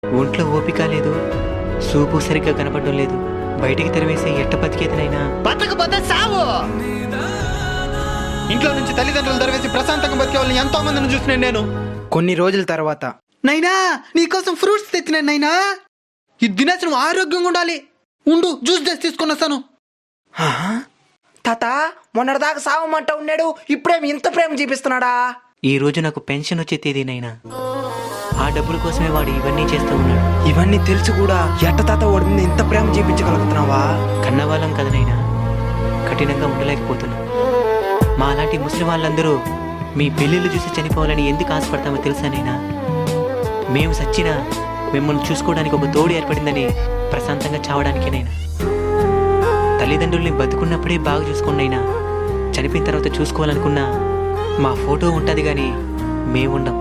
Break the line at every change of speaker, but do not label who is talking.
ఒంట్లో ఓపిక లేదు, సూపు సరిగ్గా కనపడడం లేదు. బయటికి తెరవేసే ఎట్ట బతికేతనైనా.
బతకపోతే సావు. ఇంట్లో నుంచి తల్లిదండ్రులు తెరవేసి ప్రశాంతంగా బతికే వాళ్ళని ఎంతో మందిని చూసినాను నేను.
కొన్ని రోజుల తర్వాత,
నైనా నీకోసం ఫ్రూట్స్ తెచ్చినాను నైనా. ఇది తినేసి ఆరోగ్యంగా ఉండాలి. ఉండు, జ్యూస్ చేసి తీసుకొని వస్తాను.
తాత మొన్నటిదాకా సావమంట ఉన్నాడు, ఇప్పుడేమి ఇంత ప్రేమ చూపిస్తున్నాడా?
ఈ రోజు నాకు పెన్షన్ వచ్చే తేదీనైనా. ఆ డబ్బుల కోసమే వాడు ఇవన్నీ చేస్తూ ఉన్నాడు.
ఇవన్నీ తెలుసు కూడా ఎట్ట తాత వాడి మీద ఇంత ప్రేమ చూపించగలుగుతున్నావా?
కన్నవాళ్ళం కదనైనా, కఠినంగా ఉండలేకపోతున్నా. మా అలాంటి ముస్లిం వాళ్ళందరూ మీ పెళ్ళిళ్ళు చూసి చనిపోవాలని ఎందుకు ఆశపడతామో తెలుసానైనా. మేము సచ్చినా మిమ్మల్ని చూసుకోవడానికి ఒక తోడు ఏర్పడిందని ప్రశాంతంగా చావడానికేనైనా. తల్లిదండ్రుల్ని బతుకున్నప్పుడే బాగా చూసుకున్నైనా చనిపోయిన తర్వాత చూసుకోవాలనుకున్నా మా ఫోటో ఉంటుంది కానీ మేముండం.